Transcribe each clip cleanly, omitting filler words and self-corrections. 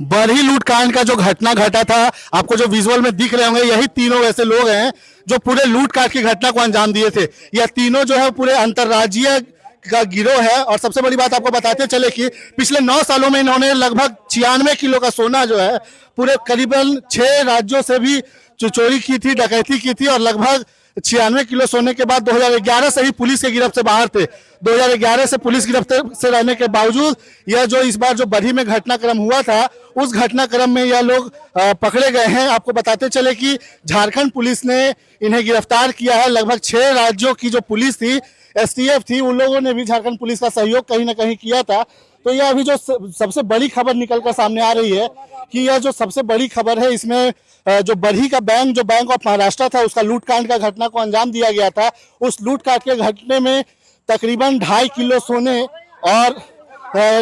बरही लूटकांड का जो घटना घटा था, आपको जो विजुअल में दिख रहे होंगे, यही तीनों ऐसे लोग हैं जो पूरे लूटकांड की घटना को अंजाम दिए थे। यह तीनों जो है पूरे अंतर्राज्यीय का गिरोह है। और सबसे बड़ी बात आपको बताते चले कि पिछले 9 सालों में इन्होंने लगभग 96 किलो का सोना जो है पूरे करीबन 6 राज्यों से भी चोरी की थी, डकैती की थी। और लगभग 96 किलो सोने के बाद 2011 से ही पुलिस के गिरफ्त से बाहर थे। 2011 से पुलिस गिरफ्त से रहने के बावजूद यह जो इस बार जो बरही में घटनाक्रम हुआ था, उस घटनाक्रम में यह लोग पकड़े गए हैं। आपको बताते चले कि झारखंड पुलिस ने इन्हें गिरफ्तार किया है। लगभग 6 राज्यों की जो पुलिस थी, एसटीएफ थी, उन लोगों ने भी झारखंड पुलिस का सहयोग कहीं ना कहीं किया था। तो यह अभी जो सबसे बड़ी खबर निकलकर सामने आ रही है कि यह जो सबसे बड़ी खबर है, इसमें जो बरही का बैंक, जो बैंक ऑफ महाराष्ट्र था, उसका लूटकांड का घटना को अंजाम दिया गया था। उस लूटकांड के घटने में तकरीबन 2.5 किलो सोने और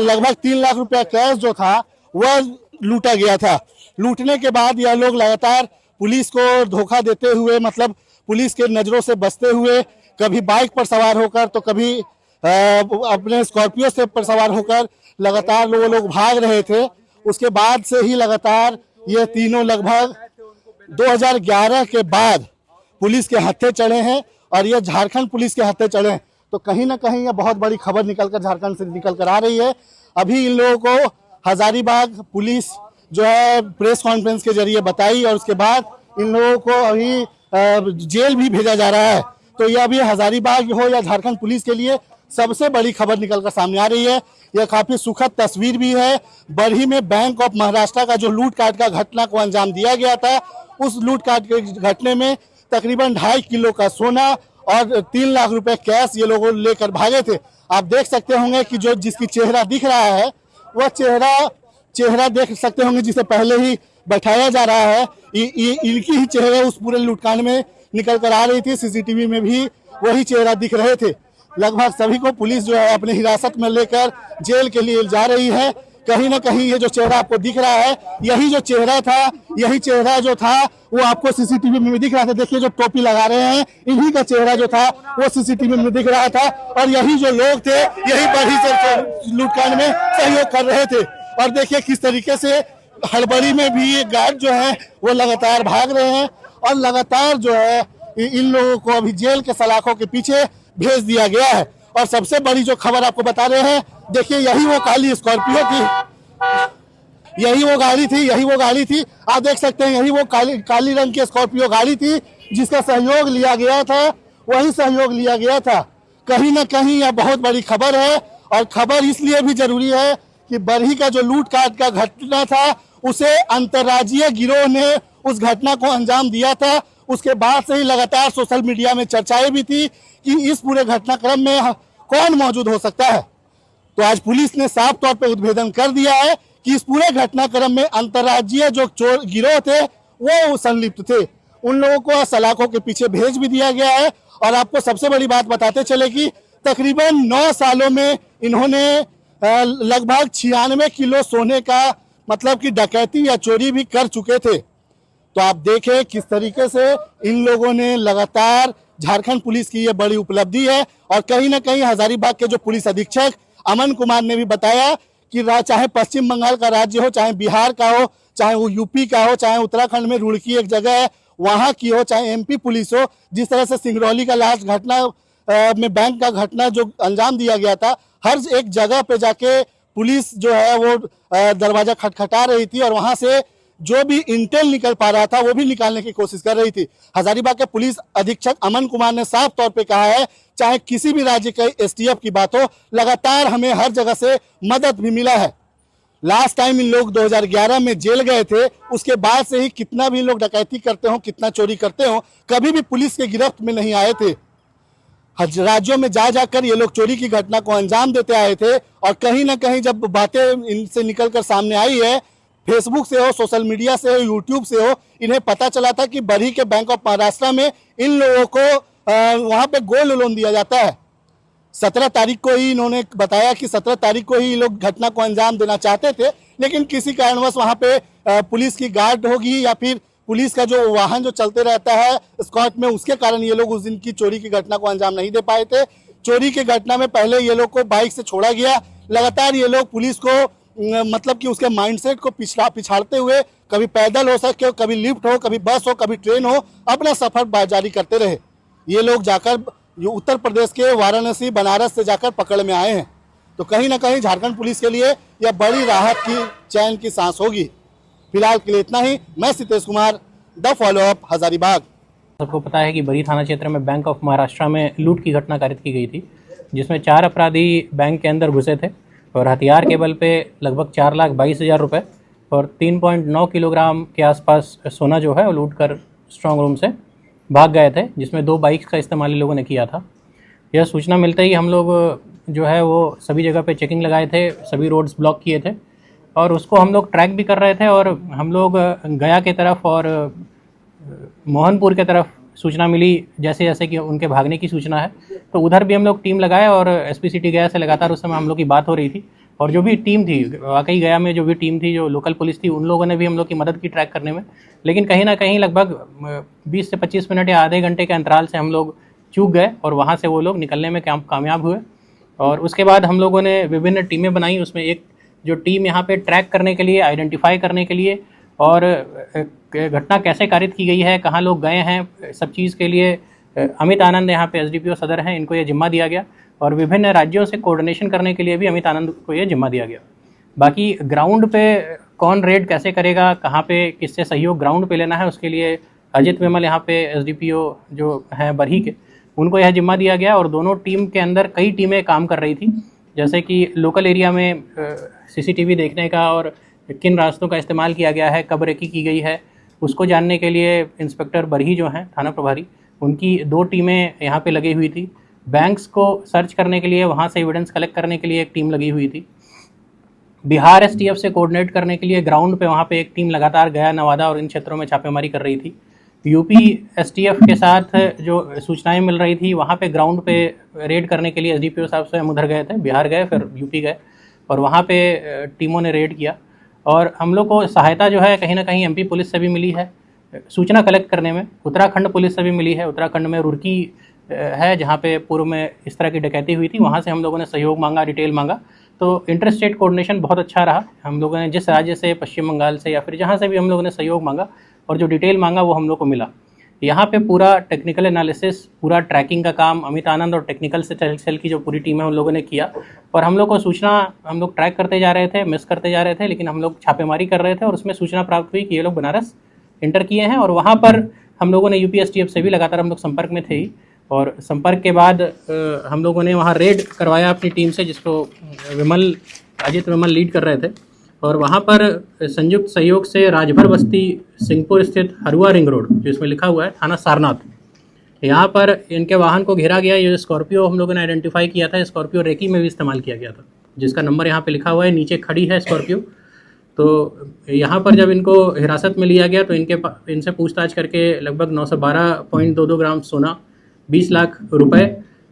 लगभग 3 लाख रुपया कैश जो था वह लूटा गया था। लूटने के बाद यह लोग लगातार पुलिस को धोखा देते हुए, मतलब पुलिस के नजरों से बचते हुए, कभी बाइक पर सवार होकर तो कभी अपने स्कॉर्पियो से पर सवार होकर लगातार लोग भाग रहे थे। उसके बाद से ही लगातार ये तीनों लगभग 2011 के बाद पुलिस के हत्थे चढ़े हैं और ये झारखंड पुलिस के हत्थे चढ़े हैं। तो कहीं ना कहीं ये बहुत बड़ी खबर निकलकर झारखंड से निकलकर आ रही है। अभी इन लोगों को हजारीबाग पुलिस जो है प्रेस कॉन्फ्रेंस के जरिए बताई और उसके बाद इन लोगों को अभी जेल भी भेजा जा रहा है। तो यह अभी हजारीबाग हो या झारखंड पुलिस के लिए सबसे बड़ी खबर निकलकर सामने आ रही है। यह काफी सुखद तस्वीर भी है। बरही में बैंक ऑफ महाराष्ट्र का जो लूटकाट का घटना को अंजाम दिया गया था, उस लूटकाट के घटने में तकरीबन 2.5 किलो का सोना और 3 लाख रुपए कैश ये लोग लेकर भागे थे। आप देख सकते होंगे कि जो जिसकी चेहरा दिख रहा है, वह चेहरा देख सकते होंगे जिसे पहले ही बैठाया जा रहा है। इनकी ही चेहरा उस पूरे लूटकांड में निकल कर आ रही थी। सीसीटीवी में भी वही चेहरा दिख रहे थे। लगभग सभी को पुलिस जो है अपनी हिरासत में लेकर जेल के लिए जा रही है। कहीं ना कहीं ये जो चेहरा आपको दिख रहा है, यही जो चेहरा था, यही चेहरा जो था वो आपको सीसीटीवी में दिख रहा था। देखिए जो टोपी लगा रहे हैं, इन्हीं का चेहरा जो था वो सीसीटीवी में दिख रहा था। और यही जो लोग थे, यही बरही से लूटकांड में सहयोग कर रहे थे। और देखिए किस तरीके से हड़बड़ी में भी ये गार्ड जो है वो लगातार भाग रहे हैं और लगातार जो है इन लोगों को अभी जेल के सलाखों के पीछे भेज दिया गया है। और सबसे बड़ी जो खबर आपको बता रहे हैं, देखिए यही वो काली स्कॉर्पियो थी, यही वो गाड़ी थी। आप देख सकते हैं यही वो काली रंग की स्कॉर्पियो गाड़ी थी जिसका सहयोग लिया गया था, वही सहयोग लिया गया था। कहीं ना कहीं यह बहुत बड़ी खबर है। और खबर इसलिए भी जरूरी है कि बरही का जो लूटकाट का घटना था, उसे अंतर्राज्यीय गिरोह ने उस घटना को अंजाम दिया था। उसके बाद से ही लगातार सोशल मीडिया में चर्चाएं भी थी कि इस पूरे घटनाक्रम में कौन मौजूद हो सकता है। तो आज पुलिस ने साफ तौर पर उद्भेदन कर दिया है कि इस पूरे घटनाक्रम में अंतर्राज्यीय जो चोर गिरोह थे वो संलिप्त थे। उन लोगों को सलाखों के पीछे भेज भी दिया गया है। और आपको सबसे बड़ी बात बताते चले कि तकरीबन 9 सालों में इन्होंने लगभग 96 किलो सोने का, मतलब कि डकैती या चोरी भी कर चुके थे। तो आप देखें किस तरीके से इन लोगों ने लगातार, झारखंड पुलिस की यह बड़ी उपलब्धि है। और कहीं ना कहीं हजारीबाग के जो पुलिस अधीक्षक अमन कुमार ने भी बताया कि चाहे पश्चिम बंगाल का राज्य हो, चाहे बिहार का हो, चाहे वो यूपी का हो, चाहे उत्तराखंड में रुड़की एक जगह है वहां की हो, चाहे एमपी पुलिस हो, जिस तरह से सिंगरौली का लास्ट घटना में बैंक का घटना जो अंजाम दिया गया था, हर एक जगह पे जाके पुलिस जो है वो दरवाजा खटखटा रही थी और वहां से जो भी इंटेल निकल पा रहा था वो भी निकालने की कोशिश कर रही थी। हजारीबाग के पुलिस अधीक्षक अमन कुमार ने साफ तौर पे कहा है, चाहे किसी भी राज्य के एसटीएफ की बात हो, लगातार हमें हर जगह से मदद भी मिला है। लास्ट टाइम इन लोग 2011 में जेल गए थे, उसके बाद से ही कितना भी लोग डकैती करते हो, कितना चोरी करते हो, कभी भी पुलिस के गिरफ्त में नहीं आए थे। राज्यों में जा जाकर ये लोग चोरी की घटना को अंजाम देते आए थे। और कहीं ना कहीं जब बातें इनसे निकलकर सामने आई है, फेसबुक से हो, सोशल मीडिया से हो, यूट्यूब से हो, इन्हें पता चला था कि बरही के बैंक ऑफ महाराष्ट्र में इन लोगों को वहां पे गोल्ड लोन दिया जाता है। 17 तारीख को ही इन्होंने बताया कि 17 तारीख को ही लोग घटना को अंजाम देना चाहते थे, लेकिन किसी कारणवश वहां पे पुलिस की गार्ड होगी या फिर पुलिस का जो वाहन जो चलते रहता है स्कॉट में, उसके कारण ये लोग उस दिन की चोरी की घटना को अंजाम नहीं दे पाए थे। चोरी की घटना में पहले ये लोग को बाइक से छोड़ा गया। लगातार ये लोग पुलिस को मतलब कि उसके माइंडसेट को पिछाड़ते हुए कभी पैदल हो सके, कभी लिफ्ट हो, कभी बस हो, कभी ट्रेन हो, अपना सफर जारी करते रहे। ये लोग जाकर उत्तर प्रदेश के वाराणसी बनारस से जाकर पकड़ में आए हैं। तो कहीं ना कहीं झारखंड पुलिस के लिए यह बड़ी राहत की चैन की सांस होगी। फिलहाल के लिए इतना ही। मैं सितेश कुमार, द फॉलोअप, हजारीबाग। सबको पता है कि बरी थाना क्षेत्र में बैंक ऑफ महाराष्ट्र में लूट की घटना कारित की गई थी, जिसमें 4 अपराधी बैंक के अंदर घुसे थे और हथियार के बल पे लगभग 4,22,000 रुपये और 3.9 किलोग्राम के आसपास सोना जो है वो लूट कर स्ट्रॉन्ग रूम से भाग गए थे, जिसमें 2 बाइक्स का इस्तेमाल इन लोगों ने किया था। यह सूचना मिलते ही हम लोग जो है वो सभी जगह पे चेकिंग लगाए थे, सभी रोड्स ब्लॉक किए थे और उसको हम लोग ट्रैक भी कर रहे थे। और हम लोग गया की तरफ और मोहनपुर के तरफ सूचना मिली जैसे जैसे कि उनके भागने की सूचना है, तो उधर भी हम लोग टीम लगाए और एसपी सिटी गया से लगातार उस समय हम लोग की बात हो रही थी। और जो भी टीम थी, वाकई गया में जो भी टीम थी, जो लोकल पुलिस थी, उन लोगों ने भी हम लोग की मदद की ट्रैक करने में। लेकिन कहीं ना कहीं लगभग 20 से 25 मिनट या आधे घंटे के अंतराल से हम लोग चूक गए और वहाँ से वो लोग निकलने में कामयाब हुए। और उसके बाद हम लोगों ने विभिन्न टीमें बनाई। उसमें एक जो टीम यहाँ पे ट्रैक करने के लिए, आइडेंटिफाई करने के लिए और घटना कैसे कारित की गई है, कहाँ लोग गए हैं, सब चीज़ के लिए अमित आनंद यहाँ पे एसडीपीओ सदर हैं, इनको ये जिम्मा दिया गया। और विभिन्न राज्यों से कोऑर्डिनेशन करने के लिए भी अमित आनंद को ये जिम्मा दिया गया। बाकी ग्राउंड पे कौन रेड कैसे करेगा, कहाँ पे किससे सहयोग ग्राउंड पे लेना है, उसके लिए अजित विमल यहाँ पे एसडीपीओ जो हैं बरही के, उनको यह जिम्मा दिया गया। और दोनों टीम के अंदर कई टीमें काम कर रही थी, जैसे कि लोकल एरिया में सीसीटीवी देखने का और किन रास्तों का इस्तेमाल किया गया है, कब रेकी की गई है, उसको जानने के लिए इंस्पेक्टर बरही जो हैं थाना प्रभारी, उनकी 2 टीमें यहाँ पे लगी हुई थी। बैंक्स को सर्च करने के लिए, वहाँ से एविडेंस कलेक्ट करने के लिए एक टीम लगी हुई थी। बिहार एसटीएफ से कोऑर्डिनेट करने के लिए ग्राउंड पे वहाँ पे एक टीम लगातार गया, नवादा और इन क्षेत्रों में छापेमारी कर रही थी। यूपी एसटीएफ के साथ जो सूचनाएं मिल रही थी, वहाँ पे ग्राउंड पे रेड करने के लिए एसडीपीओ साहब स्वयं उधर गए थे, बिहार गए फिर यूपी गए और वहाँ पे टीमों ने रेड किया। और हम लोग को सहायता जो है कहीं ना कहीं एमपी पुलिस से भी मिली है सूचना कलेक्ट करने में, उत्तराखंड पुलिस से भी मिली है। उत्तराखंड में रुड़की है जहाँ पे पूर्व में इस तरह की डकैती हुई थी, वहाँ से हम लोगों ने सहयोग मांगा, डिटेल मांगा। तो इंटर स्टेट कोऑर्डिनेशन बहुत अच्छा रहा। हम लोगों ने जिस राज्य से, पश्चिम बंगाल से या फिर जहाँ से भी हम लोगों ने सहयोग मांगा और जो डिटेल मांगा वो हम लोग को मिला। यहाँ पे पूरा टेक्निकल एनालिसिस, पूरा ट्रैकिंग का काम अमित आनंद और टेक्निकल सेल की जो पूरी टीम है उन लोगों ने किया। और हम लोग को सूचना, हम लोग ट्रैक करते जा रहे थे, मिस करते जा रहे थे, लेकिन हम लोग छापेमारी कर रहे थे और उसमें सूचना प्राप्त हुई कि ये लोग बनारस इंटर किए हैं। और वहाँ पर हम लोगों ने यूपीएसटीएफ से भी लगातार हम लोग संपर्क में थे ही। और संपर्क के बाद हम लोगों ने वहाँ रेड करवाया अपनी टीम से, जिसको अजित विमल लीड कर रहे थे। और वहाँ पर संयुक्त सहयोग से राजभर बस्ती सिंहपुर स्थित हरुआ रिंग रोड, जो इसमें लिखा हुआ है थाना सारनाथ, यहाँ पर इनके वाहन को घेरा गया। ये स्कॉर्पियो हम लोगों ने आइडेंटिफाई किया था, स्कॉर्पियो रेकी में भी इस्तेमाल किया गया था, जिसका नंबर यहाँ पे लिखा हुआ है, नीचे खड़ी है स्कॉर्पियो। तो यहाँ पर जब इनको हिरासत में लिया गया तो इनसे पूछताछ करके लगभग 912.22 ग्राम सोना, 20 लाख रुपए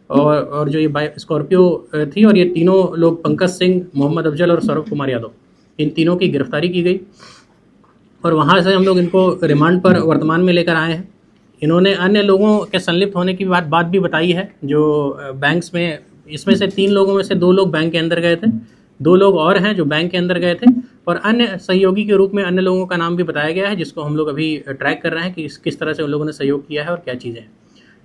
और जो ये स्कॉर्पियो थी, और ये तीनों लोग पंकज सिंह, मोहम्मद अफजल और सौरभ कुमार यादव, इन तीनों की गिरफ्तारी की गई। और वहाँ से हम लोग इनको रिमांड पर वर्तमान में लेकर आए हैं। इन्होंने अन्य लोगों के संलिप्त होने की बात भी बताई है, जो बैंक्स में, इसमें से 3 लोगों में से 2 लोग बैंक के अंदर गए थे, 2 लोग और हैं जो बैंक के अंदर गए थे, और अन्य सहयोगी के रूप में अन्य लोगों का नाम भी बताया गया है, जिसको हम लोग अभी ट्रैक कर रहे हैं कि किस तरह से उन लोगों ने सहयोग किया है और क्या चीज़ें हैं।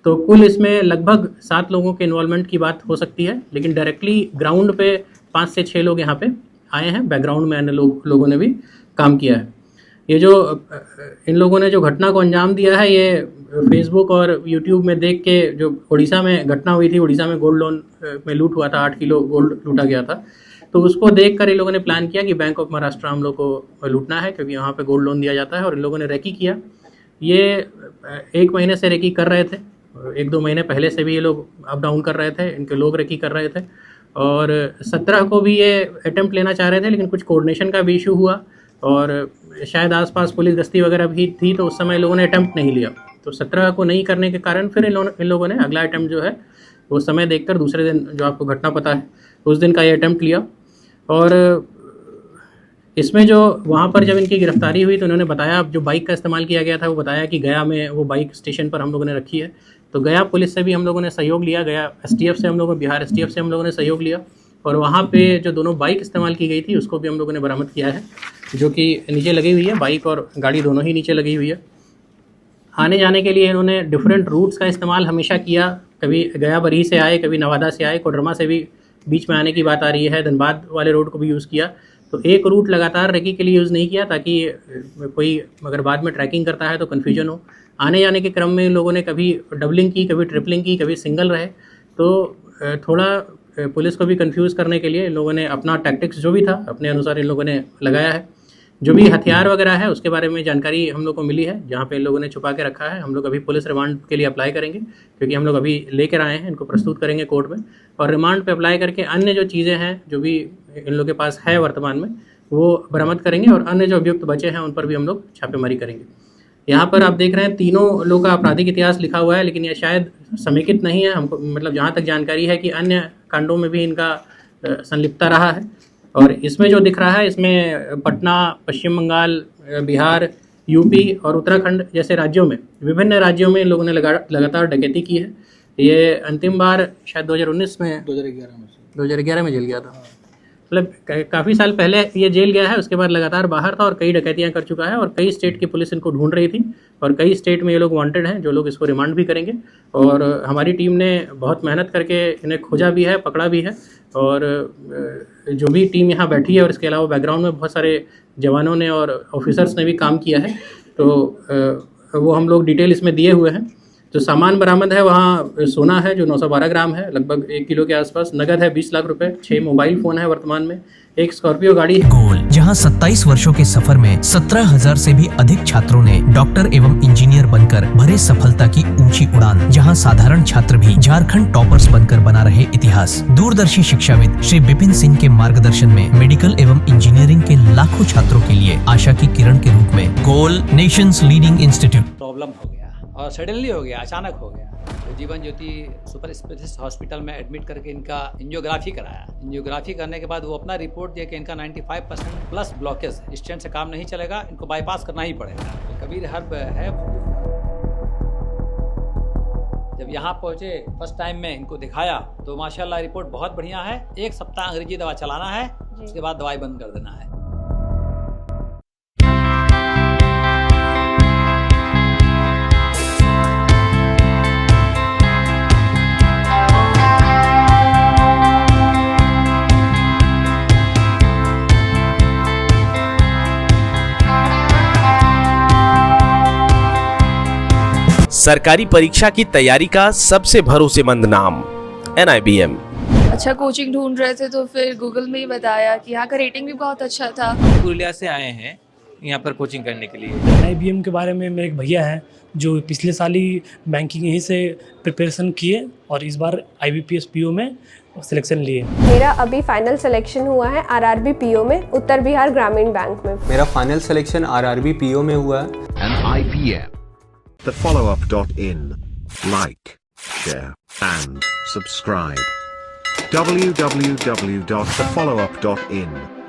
तो कुल इसमें लगभग 7 लोगों के इन्वॉल्वमेंट की बात हो सकती है, लेकिन डायरेक्टली ग्राउंड पे 5 से 6 लोग यहाँ पे आए हैं, बैकग्राउंड में अन्य लोगों ने भी काम किया है। ये जो इन लोगों ने जो घटना को अंजाम दिया है, ये फेसबुक और यूट्यूब में देख के, जो उड़ीसा में घटना हुई थी, उड़ीसा में गोल्ड लोन में लूट हुआ था, 8 किलो गोल्ड लूटा गया था, तो उसको देख कर इन लोगों ने प्लान किया कि बैंक ऑफ महाराष्ट्र हम लोग को लूटना है, क्योंकि यहाँ पे गोल्ड लोन दिया जाता है। और इन लोगों ने रेकी किया। ये 1 महीने से रेकी कर रहे थे, 1-2 महीने पहले से भी ये लोग अप डाउन कर रहे थे, इनके लोग रेकी कर रहे थे। और 17 को भी ये अटेम्प्ट लेना चाह रहे थे, लेकिन कुछ कोऑर्डिनेशन का भी इशू हुआ और शायद आसपास पुलिस गश्ती वगैरह भी थी, तो उस समय लोगों ने अटेम्प्ट नहीं लिया। तो 17 को नहीं करने के कारण फिर इन लोगों ने अगला अटेम्प्ट जो है वो समय देखकर दूसरे दिन, जो आपको घटना पता है, उस दिन का ये अटेम्प्ट लिया। और इसमें जो वहाँ पर जब इनकी गिरफ्तारी हुई तो उन्होंने बताया, जो बाइक का इस्तेमाल किया गया था, वो बताया कि गया में वो बाइक स्टेशन पर हम लोगों ने रखी है। तो गया पुलिस से भी हम लोगों ने सहयोग लिया, गया एसटीएफ से हम लोगों, बिहार एसटीएफ से हम लोगों ने सहयोग लिया। और वहाँ पे जो दोनों बाइक इस्तेमाल की गई थी उसको भी हम लोगों ने बरामद किया है, जो कि नीचे लगी हुई है, बाइक और गाड़ी दोनों ही नीचे लगी हुई है। आने जाने के लिए इन्होंने डिफरेंट रूट्स का इस्तेमाल हमेशा किया, कभी गया बरी से आए, कभी नवादा से आए, कोडरमा से भी बीच में आने की बात आ रही है, धनबाद वाले रोड को भी यूज़ किया। तो एक रूट लगातार रेकी के लिए यूज़ नहीं किया ताकि कोई अगर बाद में ट्रैकिंग करता है तो कन्फ्यूजन हो। आने जाने के क्रम में लोगों ने कभी डबलिंग की, कभी ट्रिपलिंग की, कभी सिंगल रहे, तो थोड़ा पुलिस को भी कंफ्यूज करने के लिए इन लोगों ने अपना टैक्टिक्स जो भी था अपने अनुसार इन लोगों ने लगाया है। जो भी हथियार वगैरह है उसके बारे में जानकारी हम लोग को मिली है, जहाँ पे इन लोगों ने छुपा के रखा है। हम लोग अभी पुलिस रिमांड के लिए अप्लाई करेंगे, क्योंकि हम लोग अभी लेकर आए हैं, इनको प्रस्तुत करेंगे कोर्ट में, और रिमांड पे अप्लाई करके अन्य जो चीज़ें हैं जो भी इन लोग के पास है वर्तमान में वो बरामद करेंगे, और अन्य जो अभियुक्त बचे हैं उन पर भी हम लोग छापेमारी करेंगे। यहाँ पर आप देख रहे हैं तीनों लोगों का आपराधिक इतिहास लिखा हुआ है, लेकिन यह शायद समेकित नहीं है। हमको मतलब जहाँ तक जानकारी है कि अन्य कांडों में भी इनका संलिप्तता रहा है। और इसमें जो दिख रहा है, इसमें पटना, पश्चिम बंगाल, बिहार, यूपी और उत्तराखंड जैसे राज्यों में, विभिन्न राज्यों में इन लोगों ने लगातार डकैती की है। ये अंतिम बार शायद 2019 में 2011 में जेल गया था, मतलब काफ़ी साल पहले ये जेल गया है। उसके बाद लगातार बाहर था और कई डकैतियां कर चुका है, और कई स्टेट की पुलिस इनको ढूंढ रही थी, और कई स्टेट में ये लोग वांटेड हैं, जो लोग इसको रिमांड भी करेंगे। और हमारी टीम ने बहुत मेहनत करके इन्हें खोजा भी है, पकड़ा भी है। और जो भी टीम यहाँ बैठी है और इसके अलावा बैकग्राउंड में बहुत सारे जवानों ने और ऑफिसर्स ने भी काम किया है, तो वो हम लोग डिटेल इसमें दिए हुए हैं। जो सामान बरामद है वहाँ सोना है जो 912 ग्राम है, लगभग 1 किलो के आसपास, नगद है 20 लाख रुपए, 6 मोबाइल फोन है वर्तमान में, एक स्कॉर्पियो गाड़ी है। गोल, जहां 27 वर्षों के सफर में 17,000 से भी अधिक छात्रों ने डॉक्टर एवं इंजीनियर बनकर भरे सफलता की ऊंची उड़ान, जहां साधारण छात्र भी झारखंड टॉपर्स बनकर बना रहे इतिहास। दूरदर्शी शिक्षाविद श्री विपिन सिंह के मार्गदर्शन में मेडिकल एवं इंजीनियरिंग के लाखों छात्रों के लिए आशा की किरण के रूप में गोल नेशंस लीडिंग इंस्टीट्यूट। प्रॉब्लम हो गया और सडनली हो गया, अचानक हो गया। तो Jeevan Jyoti super specialist hospital में एडमिट करके इनका एंजियोग्राफी कराया। एंजियोग्राफी करने के बाद वो अपना रिपोर्ट दिया कि इनका 95% प्लस ब्लॉकेज है, स्टेंट से काम नहीं चलेगा, इनको बाईपास करना ही पड़ेगा। तो कबीर हर्ब है। जब यहाँ पहुँचे फर्स्ट टाइम में इनको दिखाया तो माशाल्लाह रिपोर्ट बहुत बढ़िया है। 1 सप्ताह अंग्रेजी दवा चलाना है, उसके बाद दवाई बंद कर देना है। सरकारी परीक्षा की तैयारी का सबसे भरोसेमंद नाम NIBM। अच्छा कोचिंग ढूंढ रहे थे तो फिर गूगल में ही बताया कि यहाँ का रेटिंग भी बहुत अच्छा था। पुरुलिया से आए हैं यहाँ पर कोचिंग करने के लिए। NIBM के बारे में मेरे एक भैया हैं जो पिछले साल ही बैंकिंग यहीं से प्रिपरेशन किए और इस बार IBPS PO में सिलेक्शन लिए। मेरा अभी फाइनल सिलेक्शन हुआ है RRB PO में, उत्तर बिहार ग्रामीण बैंक में। मेरा फाइनल सिलेक्शन RRB PO में हुआ है। NIBM, thefollowup.in. Like, share and subscribe. www.thefollowup.in